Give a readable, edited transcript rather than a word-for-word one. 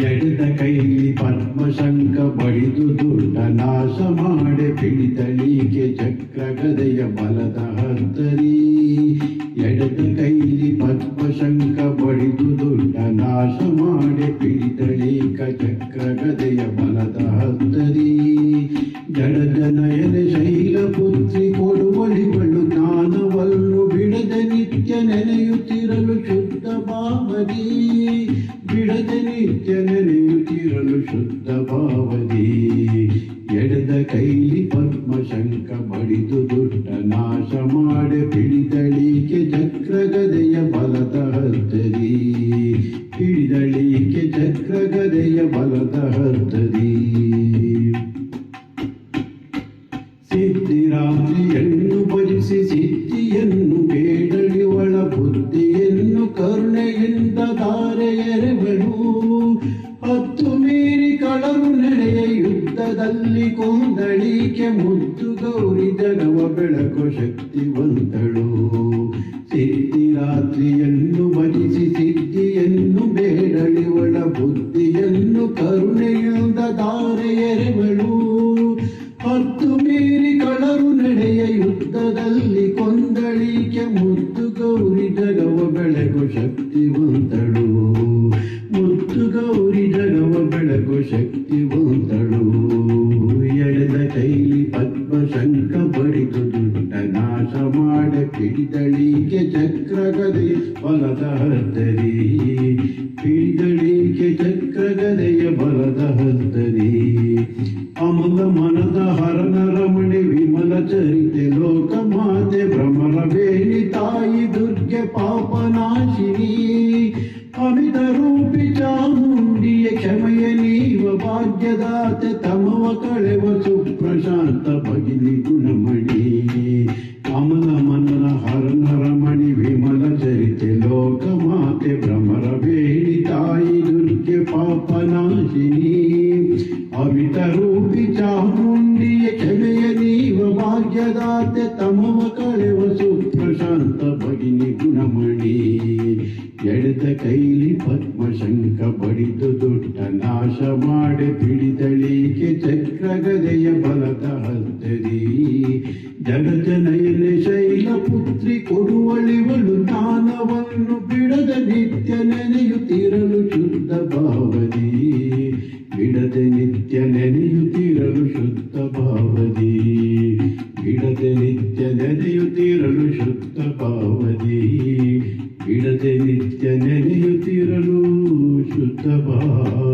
ಎಡದ ಕೈಲಿ ಪದ್ಮಶಂಕ ಬಡಿದು ದುಡ್ಡ ನಾಶ ಮಾಡೆ ಪಿಡಿತಳಿಕೆ ಚಕ್ರ ಗದೆಯ ಬಲದ ಹತ್ತರಿ. ಎಡದ ಕೈಲಿ ಪದ್ಮಶಂಕ ಬಡಿದು ದುಡ್ಡ ನಾಶ ಮಾಡೆ ಪಿಡಿತಳಿಕ ಚಕ್ರ ಗದೆಯ ಬಲದ ಹತ್ತರಿ. ಜಡದ ನಯನ ಶೈಲಪುತ್ರಿ ಕೊಡುವಳಿಗಳು ಜ್ಞಾನವನ್ನು ಬಿಡದೆ ನಿತ್ಯ ನೆನೆಯುತ್ತಿರಲು ಶುದ್ಧ ಭಾವದಿ. ಬಿಡದೆ ನಿತ್ಯ ನೆನೆಯುತ್ತಿರಲು ಶುದ್ಧ ಭಾವದಿ. ಎಡದ ಕೈಲಿ ಪದ್ಮಶಂಕ ಬಡಿದು ದುಡ್ಡ ನಾಶ ಮಾಡೆ ಪಿಡಿದಳಿಕೆ ಚಕ್ರ ಗದೆಯ ಬಲದ ಹತ್ತರಿ. ಪಿಡಿದಳಿಕೆ ಚಕ್ರ ಗದೆಯ ಬಲದ ಹತ್ತರಿ. ಸಿದ್ಧಿರಾತ್ರಿಯನ್ನು ಭಜಿಸಿ ಸಿದ್ಧಿಯನ್ನು ಬೇಡಳಿವಳ ಬುದ್ಧಿಯನ್ನು ಕರುಣೆಯಿಂದ ಧಾರೆ ಎರೆವಳು. ಹತ್ತು ಮೀರಿ ಕಳರು ನಡೆಯ ಯುದ್ಧದಲ್ಲಿ ಕೊಂದಳಿಕೆ ಮುದ್ದು ಗೌರಿ ಜಗವ ಬೆಳಕು ಶಕ್ತಿವಂತಳು. ಸಿದ್ಧಿರಾತ್ರಿಯನ್ನು ಭಜಿಸಿ ಸಿದ್ಧಿಯನ್ನು ಬೇಡಳಿವಳ ಬುದ್ಧಿಯನ್ನು ಕರುಣೆಯಿಂದ ಧಾರೆ ಎರೆವಳು. ಹತ್ತು ಮೀರಿ ಕಳರು ನಡೆಯ ಯುದ್ಧದಲ್ಲಿ ಕೊಂದಳಿಕೆ ಮುದ್ದು ಗೌರಿ ಜಗವ ಬೆಳಗು ಶಕ್ತಿವಂತಳು. ಮುದ್ದು ಗೌರಿ ಜಗವ ಬೆಳಗು ಶಕ್ತಿವಂತಳು. ಎಡದ ಕೈಲಿ ಪದ್ಮಶಂಕ ಬಡಿದು ದುಡ್ಡ ನಾಶ ಮಾಡ ಪಿಡಿದಳಿಕೆ ಚಕ್ರ ಗದೆಯ ಬಲದ ಹತ್ತರಿ. ಪಿಡಿದಳಿಕೆ ಚಕ್ರ ಗದೆಯ ಬಲದ ಹತ್ತರಿ. ಅಮಲ ಮನದ ಹರನ ರಮಣಿ ವಿಮಲ ಚರಿತೆ ಲೋಕ ಮಾತೆ ಭ್ರಮರ ವೇಣಿ ತಾಯಿ ದುರ್ಗೆ ಪಾಪನಾಶಿನಿ. ಅಮಿತ ರೂಪಿ ಚಾಮುಂಡಿಯ ಕ್ಷಮೆಯ ನೀವ ಭಾಗ್ಯದಾತೆ ತಮವ ಕಳೆವ ಸುಪ್ರಶಾಂತ ಭಗಿನಿ ಗುಣಮಣಿ. ಅಮಲ ಮನದ ಹರನ ರಮಣಿ ವಿಮಲ ಚರಿತೆ ಲೋಕ ಮಾತೆ ಭ್ರಮರ ವೇಣಿ ತಾಯಿ ದುರ್ಗೆ ಪಾಪನಾಶಿನಿ. ಅಮಿತ ರೂಪಿ ಚಾಮುಂಡಿಯ ಕ್ಷಮೆಯ ನೀವ ಭಾಗ್ಯದಾತೆ ತಮವ ಕಳೆವ ಸುಪ್ರಶಾಂತ ಭಗಿನಿ ಗುಣಮಣಿ. ಎಡದ ಕೈಲಿ ಪದ್ಮಶಂಕ ಬಡಿದು ದೊಡ್ಡ ನಾಶ ಮಾಡೆ ಪಿಡಿದಳಿಕೆ ಚಕ್ರ ಗದೆಯ ಬಲದ ಹತ್ತರಿ. ಜಗದ ನಯನ ಶೈಲಪುತ್ರಿ ಕೊಡುವಳಿವಳು ಜ್ಞಾನವನ್ನು ಬಿಡದ ನಿತ್ಯ ನೆನೆಯುತ್ತಿರಲು ಶುದ್ಧ ಭಾವದಿ. ಬಿಡದೆ ನಿತ್ಯ ನೆನೆಯುತ್ತಿರಲು ಶುದ್ಧ ಭಾವದಿ. ಬಿಡದೆ ನಿತ್ಯ ನೆನೆಯುತ್ತಿರಲು ಶುದ್ಧ ಭಾವದಿ. ಬಿಡದೆ ನಿತ್ಯ ನೆನೆಯುತ್ತಿರಲು ಶುದ್ಧ ಭಾವ.